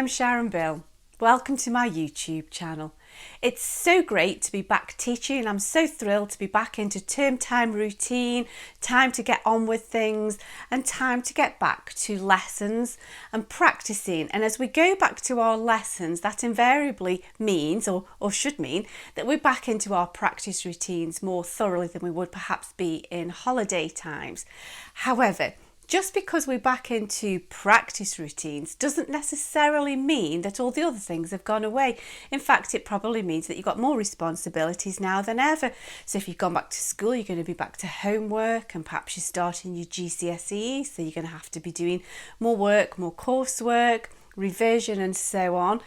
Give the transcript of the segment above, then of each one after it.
I'm Sharon Bill. Welcome to my YouTube channel. It's so great to be back teaching and I'm so thrilled to be back into term time routine, time to get on with things and time to get back to lessons and practicing. And as we go back to our lessons, that invariably means or should mean that we're back into our practice routines more thoroughly than we would perhaps be in holiday times. However, just because we're back into practice routines doesn't necessarily mean that all the other things have gone away. In fact, it probably means that you've got more responsibilities now than ever. So if you've gone back to school, you're going to be back to homework and perhaps you're starting your GCSE, so you're going to have to be doing more work, more coursework, revision and so on.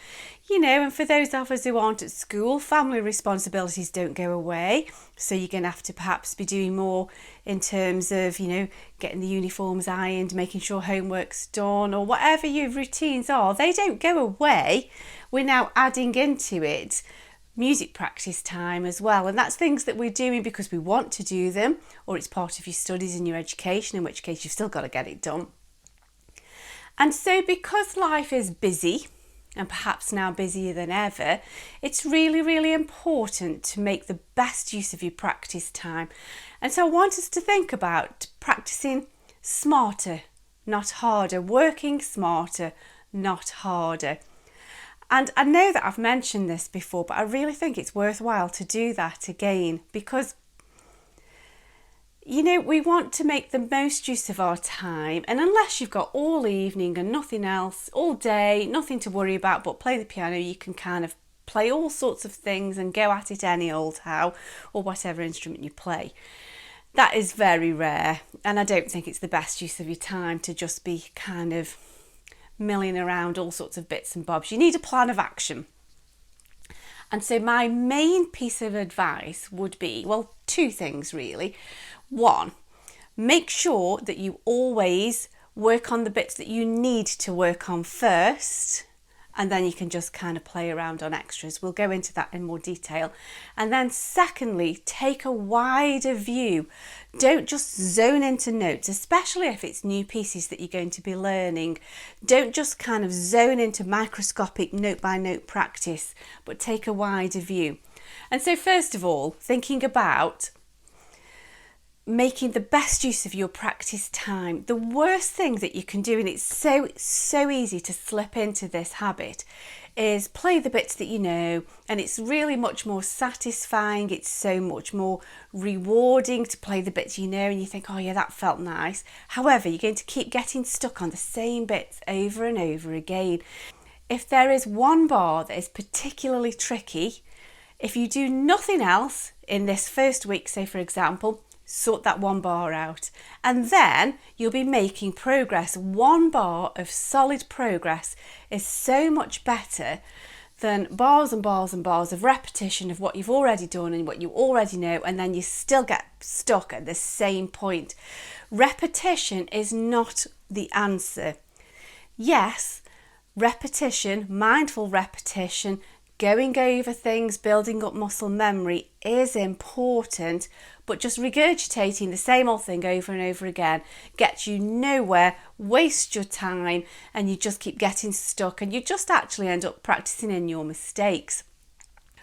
And for those of us who aren't at school, family responsibilities don't go away. So you're going to have to perhaps be doing more in terms of, getting the uniforms ironed, making sure homework's done or whatever your routines are. They don't go away. We're now adding into it music practice time as well. And that's things that we're doing because we want to do them, or it's part of your studies and your education, in which case you've still got to get it done. And so because life is busy, and perhaps now busier than ever, it's really, really important to make the best use of your practice time. And so I want us to think about practicing smarter, not harder, working smarter, not harder. And I know that I've mentioned this before, but I really think it's worthwhile to do that again because we want to make the most use of our time, and unless you've got all evening and nothing else, all day, nothing to worry about but play the piano, you can kind of play all sorts of things and go at it any old how, or whatever instrument you play. That is very rare, and I don't think it's the best use of your time to just be kind of milling around all sorts of bits and bobs. You need a plan of action. And so my main piece of advice would be, two things really. One, make sure that you always work on the bits that you need to work on first, and then you can just kind of play around on extras. We'll go into that in more detail. And then secondly, take a wider view. Don't just zone into notes, especially if it's new pieces that you're going to be learning. Don't just kind of zone into microscopic note by note practice, but take a wider view. And so first of all, thinking about making the best use of your practice time. The worst thing that you can do, and it's so easy to slip into this habit, is play the bits that you know, and it's really much more satisfying. It's so much more rewarding to play the bits you know and you think, oh yeah, that felt nice. However, you're going to keep getting stuck on the same bits over and over again. If there is one bar that is particularly tricky, if you do nothing else in this first week, say for example, sort that one bar out, and then you'll be making progress. One bar of solid progress is so much better than bars and bars and bars of repetition of what you've already done and what you already know, and then you still get stuck at the same point. Repetition is not the answer. Yes, repetition, mindful repetition, going over things, building up muscle memory is important, but just regurgitating the same old thing over and over again gets you nowhere, wastes your time, and you just keep getting stuck and you just actually end up practicing in your mistakes.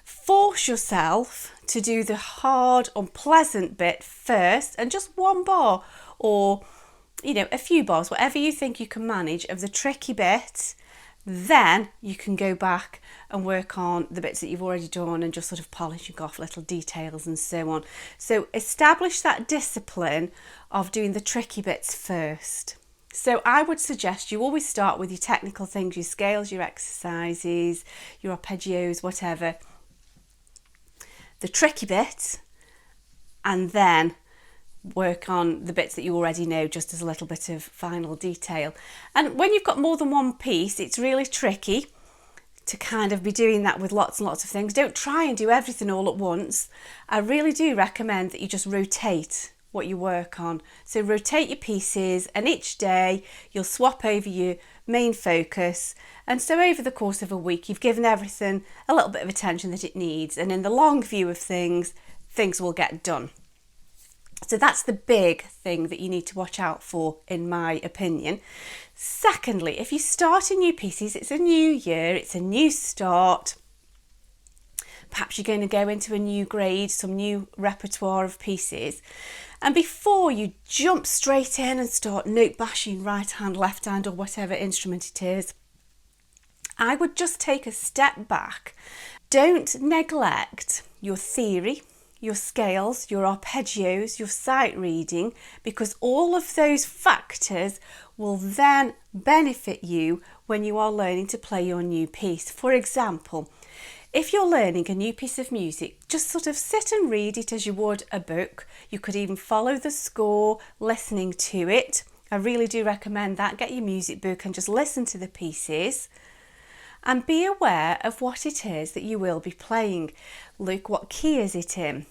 Force yourself to do the hard, unpleasant bit first, and just one bar or a few bars, whatever you think you can manage of the tricky bit. Then you can go back and work on the bits that you've already done and just sort of polishing off little details and so on. So establish that discipline of doing the tricky bits first. So I would suggest you always start with your technical things, your scales, your exercises, your arpeggios, whatever. The tricky bit, and then work on the bits that you already know just as a little bit of final detail. And when you've got more than one piece, it's really tricky to kind of be doing that with lots and lots of things. Don't try and do everything all at once. I really do recommend that you just rotate what you work on. So rotate your pieces, and each day you'll swap over your main focus, and so over the course of a week you've given everything a little bit of attention that it needs, and in the long view of things will get done. So that's the big thing that you need to watch out for, in my opinion. Secondly, if you start a new pieces, it's a new year, it's a new start. Perhaps you're going to go into a new grade, some new repertoire of pieces. And before you jump straight in and start note bashing right hand, left hand, or whatever instrument it is, I would just take a step back. Don't neglect your theory, your scales, your arpeggios, your sight reading, because all of those factors will then benefit you when you are learning to play your new piece. For example, if you're learning a new piece of music, just sort of sit and read it as you would a book. You could even follow the score, listening to it. I really do recommend that. Get your music book and just listen to the pieces. And be aware of what it is that you will be playing. Look, what key is it in?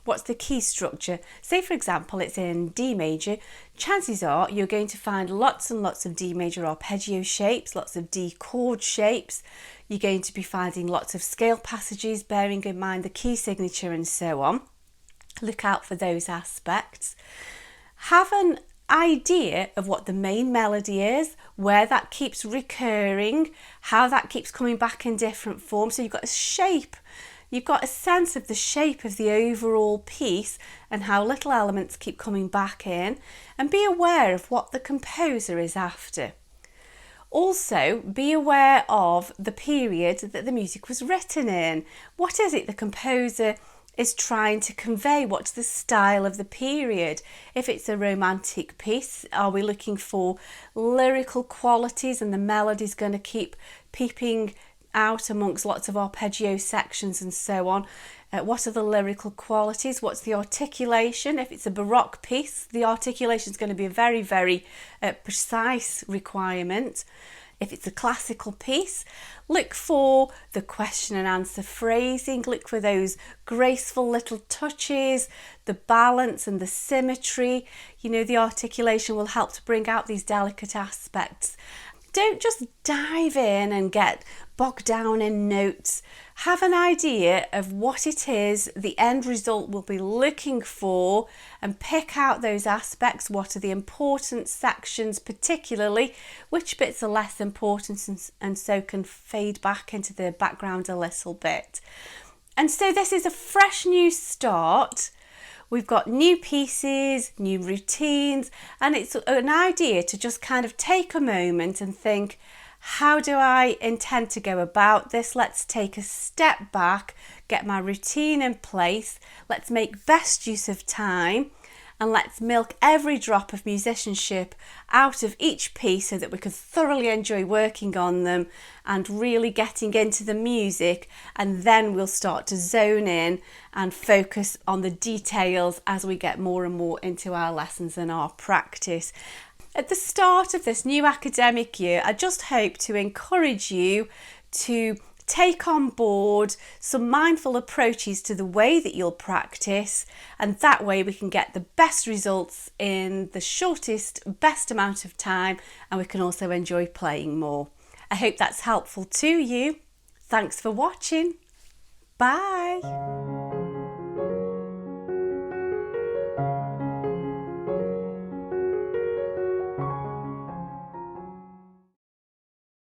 What's the key structure? Say, for example, it's in D major. Chances are you're going to find lots and lots of D major arpeggio shapes, lots of D chord shapes. You're going to be finding lots of scale passages, bearing in mind the key signature and so on. Look out for those aspects. Have an idea of what the main melody is, where that keeps recurring, how that keeps coming back in different forms. So you've got a shape, you've got a sense of the shape of the overall piece and how little elements keep coming back in, and be aware of what the composer is after. Also, be aware of the period that the music was written in. What is it the composer is trying to convey? What's the style of the period? If it's a romantic piece, are we looking for lyrical qualities and the melody's going to keep peeping out amongst lots of arpeggio sections and so on? What are the lyrical qualities? What's the articulation? If it's a Baroque piece, the articulation is going to be a very, very precise requirement. If it's a classical piece, look for the question and answer phrasing, look for those graceful little touches, the balance and the symmetry. You know, the articulation will help to bring out these delicate aspects. Don't just dive in and get bogged down in notes. Have an idea of what it is the end result will be looking for and pick out those aspects. What are the important sections particularly? Which bits are less important and so can fade back into the background a little bit. And so this is a fresh new start. We've got new pieces, new routines, and it's an idea to just kind of take a moment and think, how do I intend to go about this? Let's take a step back, get my routine in place. Let's make best use of time, and let's milk every drop of musicianship out of each piece so that we can thoroughly enjoy working on them and really getting into the music, and then we'll start to zone in and focus on the details as we get more and more into our lessons and our practice. At the start of this new academic year, I just hope to encourage you to take on board some mindful approaches to the way that you'll practice, and that way we can get the best results in the shortest, best amount of time, and we can also enjoy playing more. I hope that's helpful to you. Thanks for watching. Bye.